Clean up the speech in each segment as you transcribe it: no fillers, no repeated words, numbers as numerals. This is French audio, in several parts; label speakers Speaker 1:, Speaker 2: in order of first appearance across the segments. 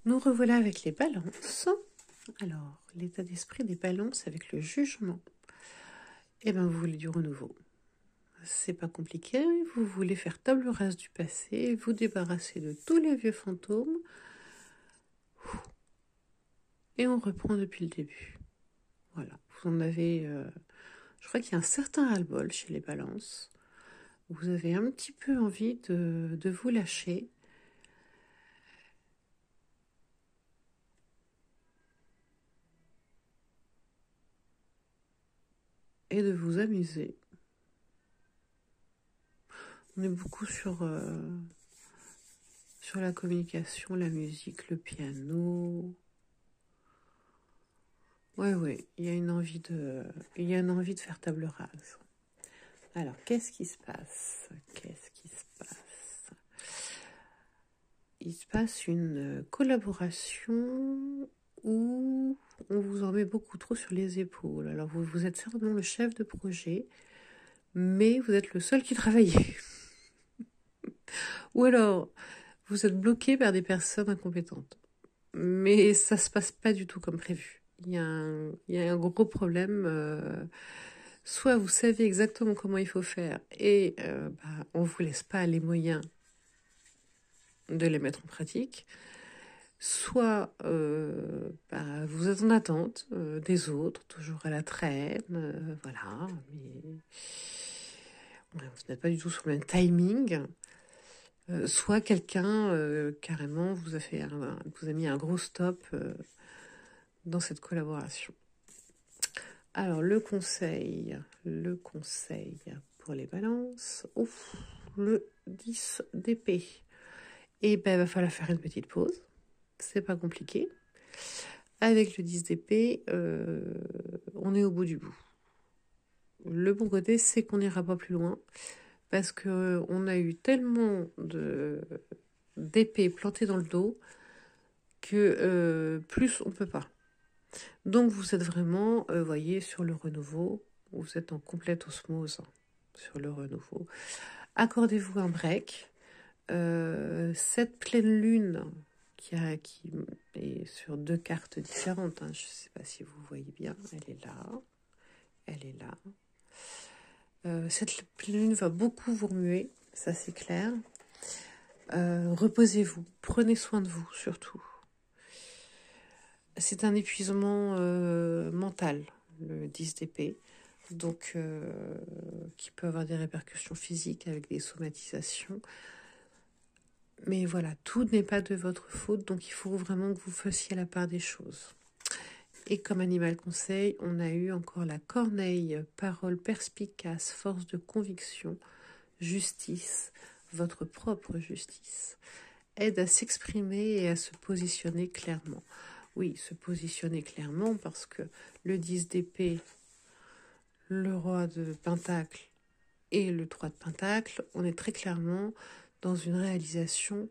Speaker 1: Nous revoilà avec les balances. Alors, l'état d'esprit des balances avec le jugement. Eh bien, vous voulez du renouveau. C'est pas compliqué, vous voulez faire table rase du passé, vous débarrasser de tous les vieux fantômes. Et on reprend depuis le début. Voilà, vous en avez... je crois qu'il y a un certain ras-le-bol chez les balances. Vous avez un petit peu envie de vous lâcher. Et de vous amuser. On est beaucoup sur la communication, la musique, le piano. Ouais, il y a une envie de faire table rase. Alors, qu'est-ce qui se passe? Il se passe une collaboration où on vous en met beaucoup trop sur les épaules. Alors, vous êtes certainement le chef de projet, mais vous êtes le seul qui travaillait. Ou alors, vous êtes bloqué par des personnes incompétentes. Mais ça se passe pas du tout comme prévu. Il y a un gros problème. Soit vous savez exactement comment il faut faire et on vous laisse pas les moyens de les mettre en pratique. Soit vous êtes en attente des autres, toujours à la traîne, voilà. Mais vous n'êtes pas du tout sur le même timing. Soit quelqu'un carrément vous a mis un gros stop dans cette collaboration. Alors le conseil pour les balances, le 10 d'épée. Et il va falloir faire une petite pause, c'est pas compliqué. Avec le 10 d'épée, on est au bout du bout. Le bon côté, c'est qu'on n'ira pas plus loin, parce qu'on a eu tellement d'épées plantées dans le dos, que plus on peut pas. Donc vous êtes vraiment, voyez, sur le renouveau, vous êtes en complète osmose sur le renouveau. Accordez-vous un break. Cette pleine lune qui est sur 2 cartes différentes, je ne sais pas si vous voyez bien, elle est là. Cette pleine lune va beaucoup vous remuer, ça c'est clair. Reposez-vous, prenez soin de vous surtout. C'est un épuisement mental, le 10 d'épée, donc qui peut avoir des répercussions physiques avec des somatisations. Mais voilà, tout n'est pas de votre faute, donc il faut vraiment que vous fassiez la part des choses. Et comme animal conseil, on a eu encore la corneille, parole perspicace, force de conviction, justice, votre propre justice. Aide à s'exprimer et à se positionner clairement. Oui, se positionner clairement parce que le 10 d'épée, le roi de pentacle et le 3 de pentacle, on est très clairement dans une réalisation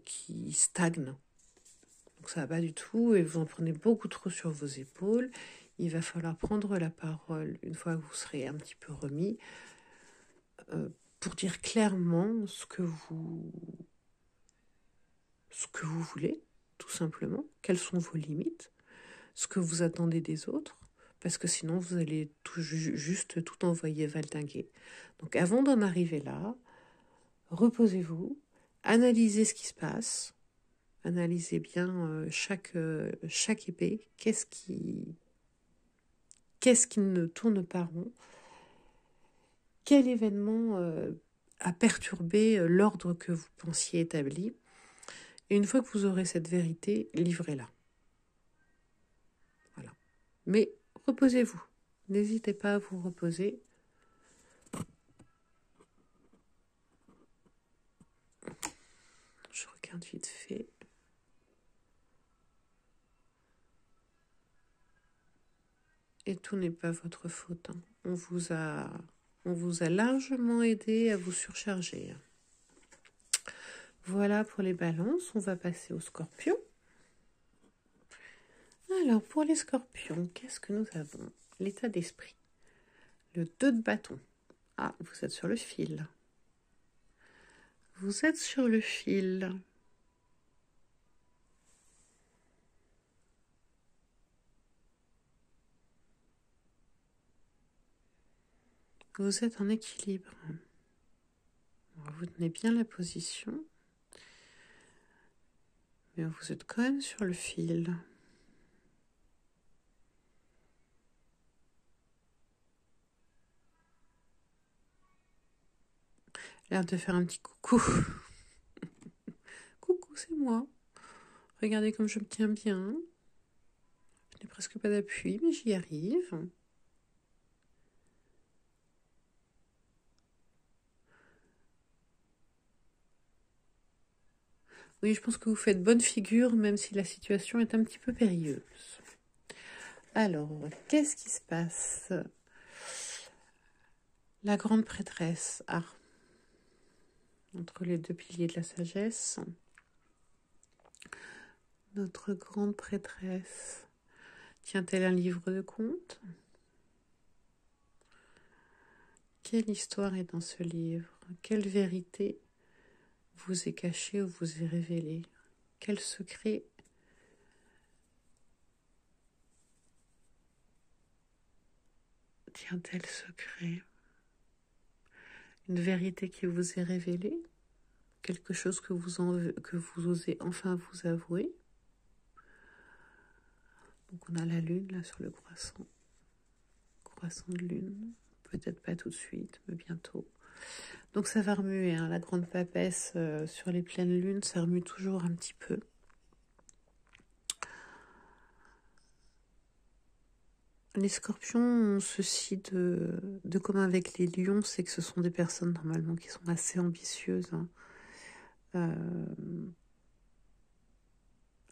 Speaker 1: qui stagne. Donc ça va pas du tout et vous en prenez beaucoup trop sur vos épaules. Il va falloir prendre la parole une fois que vous serez un petit peu remis pour dire clairement ce que vous voulez, tout simplement. Quelles sont vos limites, ce que vous attendez des autres, parce que sinon vous allez juste tout envoyer valdinguer. Donc avant d'en arriver là, reposez-vous, analysez ce qui se passe, analysez bien chaque épée, qu'est-ce qui ne tourne pas rond, quel événement a perturbé l'ordre que vous pensiez établi. Et une fois que vous aurez cette vérité, livrez-la. Voilà. Mais reposez-vous. N'hésitez pas à vous reposer. Je regarde vite fait. Et tout n'est pas votre faute. On vous a largement aidé à vous surcharger. Voilà pour les balances. On va passer aux scorpions. Alors, pour les scorpions, qu'est-ce que nous avons? L'état d'esprit. Le 2 de bâton. Ah, vous êtes sur le fil. Vous êtes sur le fil. Vous êtes en équilibre. Vous tenez bien la position. Mais vous êtes quand même sur le fil. L'air de faire un petit coucou. Coucou, c'est moi. Regardez comme je me tiens bien. Je n'ai presque pas d'appui, mais j'y arrive. Oui, je pense que vous faites bonne figure, même si la situation est un petit peu périlleuse. Alors, qu'est-ce qui se passe? La grande prêtresse. Ah, entre les deux piliers de la sagesse. Notre grande prêtresse. Tient-elle un livre de contes? Quelle histoire est dans ce livre? Quelle vérité vous est cachée ou vous est révélée? Quel secret tient-elle secret? Une vérité qui vous est révélée? Quelque chose que vous osez enfin vous avouer? Donc on a la lune là sur le croissant. Croissant de lune. Peut-être pas tout de suite, mais bientôt. Donc ça va remuer, hein, la grande papesse sur les pleines lunes, ça remue toujours un petit peu. Les scorpions ont ceci de commun avec les lions, c'est que ce sont des personnes normalement qui sont assez ambitieuses. Hein.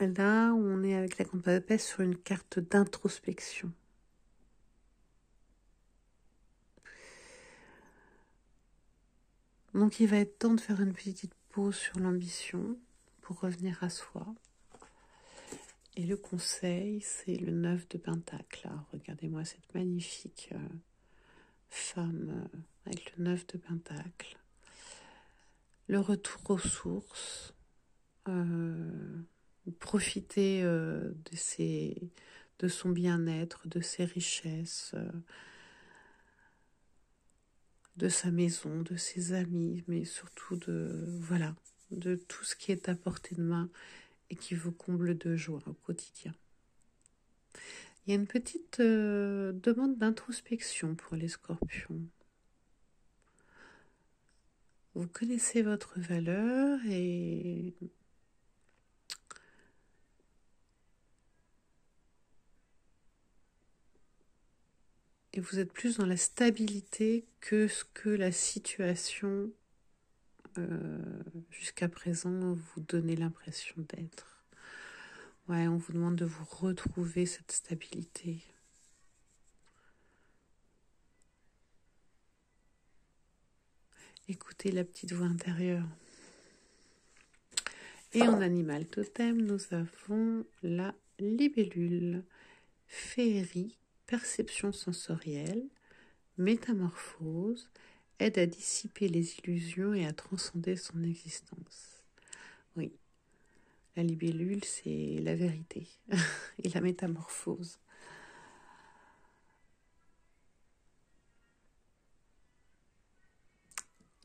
Speaker 1: Là, on est avec la grande papesse sur une carte d'introspection. Donc il va être temps de faire une petite pause sur l'ambition pour revenir à soi. Et le conseil, c'est le 9 de Pentacle. Regardez-moi cette magnifique femme avec le 9 de Pentacle. Le retour aux sources. Profiter de son bien-être, de ses richesses, de sa maison, de ses amis, mais surtout de tout ce qui est à portée de main et qui vous comble de joie au quotidien. Il y a une petite demande d'introspection pour les scorpions. Vous connaissez votre valeur et vous êtes plus dans la stabilité que ce que la situation jusqu'à présent vous donnez l'impression d'être. Ouais, on vous demande de vous retrouver cette stabilité. Écoutez la petite voix intérieure. Et en animal totem, nous avons la libellule. Féerie, perception sensorielle, métamorphose, aide à dissiper les illusions et à transcender son existence. Oui, la libellule, c'est la vérité et la métamorphose.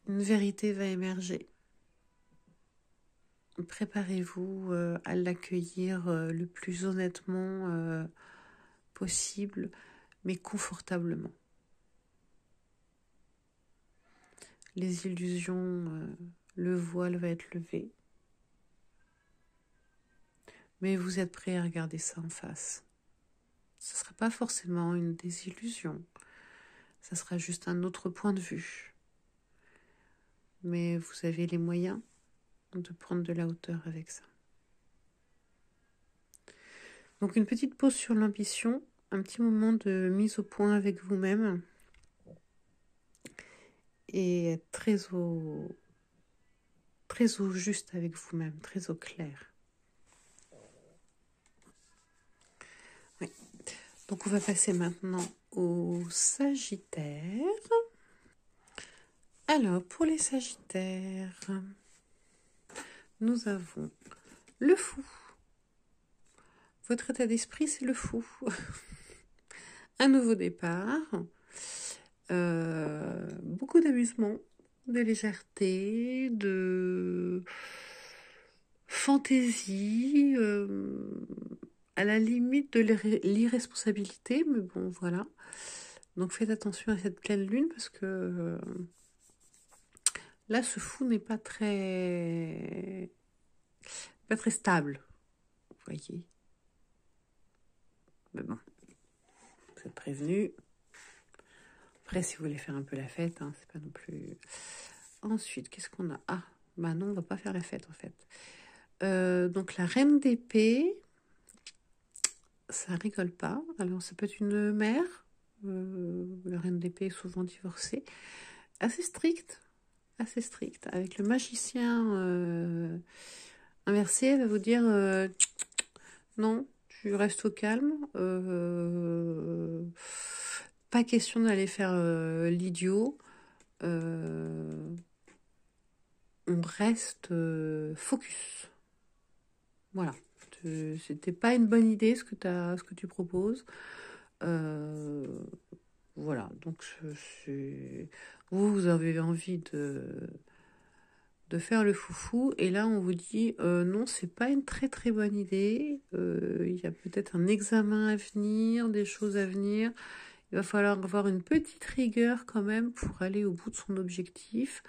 Speaker 1: Une vérité va émerger. Préparez-vous à l'accueillir le plus honnêtement possible, mais confortablement. Les illusions, le voile va être levé. Mais vous êtes prêt à regarder ça en face. Ce ne sera pas forcément une désillusion. Ça sera juste un autre point de vue. Mais vous avez les moyens de prendre de la hauteur avec ça. Donc une petite pause sur l'ambition, un petit moment de mise au point avec vous-même et être très au juste avec vous-même, très au clair. Oui. Donc on va passer maintenant au Sagittaire. Alors pour les Sagittaires, nous avons le fou. Votre état d'esprit, c'est le fou. Un nouveau départ. Beaucoup d'amusement, de légèreté, de fantaisie, à la limite de l'irresponsabilité, mais bon, voilà. Donc faites attention à cette pleine lune parce que là, ce fou n'est pas très stable, vous voyez. Mais bon, vous êtes prévenus. Après, si vous voulez faire un peu la fête, hein, c'est pas non plus... Ensuite, qu'est-ce qu'on a? Ah, bah non, on va pas faire la fête, en fait. Donc, la reine d'épée, ça rigole pas. Alors, ça peut être une mère. La reine d'épée est souvent divorcée. Assez stricte. Assez stricte. Avec le magicien inversé, elle va vous dire non, tu restes au calme. Pas question d'aller faire l'idiot. On reste focus. Voilà. C'était pas une bonne idée ce que tu proposes. Voilà. Donc, vous avez envie de faire le foufou. Et là, on vous dit non, c'est pas une très très bonne idée. Il y a peut-être un examen à venir, des choses à venir. Il va falloir avoir une petite rigueur quand même pour aller au bout de son objectif.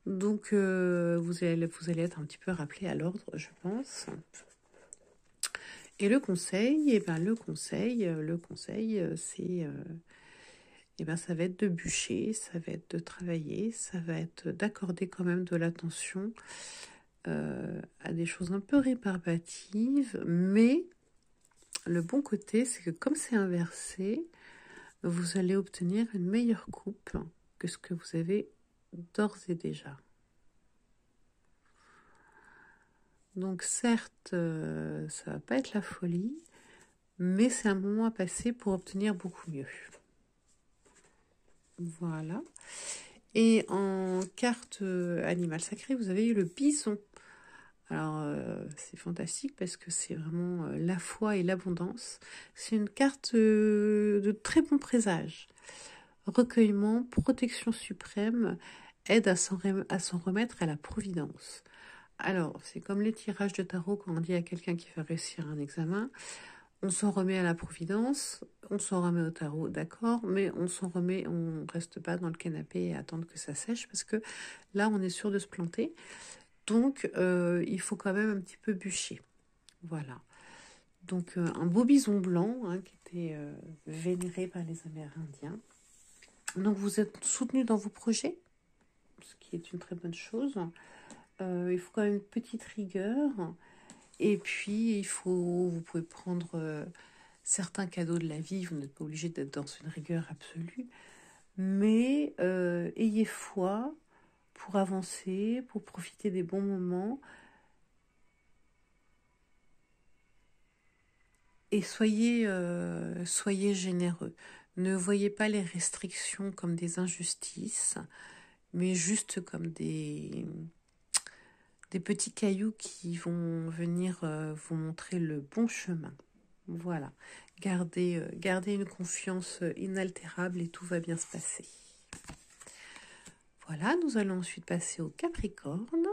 Speaker 1: Donc, vous allez être un petit peu rappelé à l'ordre, je pense. Et le conseil, c'est... ça va être de bûcher, ça va être de travailler, ça va être d'accorder quand même de l'attention à des choses un peu rébarbatives. Mais le bon côté, c'est que comme c'est inversé, vous allez obtenir une meilleure coupe que ce que vous avez d'ores et déjà. Donc certes, ça va pas être la folie, mais c'est un moment à passer pour obtenir beaucoup mieux. Voilà. Et en carte animal sacré, vous avez eu le bison. Alors, c'est fantastique parce que c'est vraiment la foi et l'abondance. C'est une carte de très bon présage. Recueillement, protection suprême, aide à s'en remettre à la providence. Alors, c'est comme les tirages de tarot quand on dit à quelqu'un qui va réussir un examen, on s'en remet à la providence, on s'en remet au tarot, d'accord, mais on s'en remet, on reste pas dans le canapé et attendre que ça sèche parce que là, on est sûr de se planter. Donc, il faut quand même un petit peu bûcher. Voilà. Donc, un beau bison blanc qui était vénéré par les Amérindiens. Donc, vous êtes soutenu dans vos projets, ce qui est une très bonne chose. Il faut quand même une petite rigueur. Et puis, vous pouvez prendre certains cadeaux de la vie. Vous n'êtes pas obligé d'être dans une rigueur absolue. Mais ayez foi pour avancer, pour profiter des bons moments. Et soyez généreux. Ne voyez pas les restrictions comme des injustices, mais juste comme des petits cailloux qui vont venir vous montrer le bon chemin. Voilà. Gardez une confiance inaltérable et tout va bien se passer. Voilà, nous allons ensuite passer au Capricorne.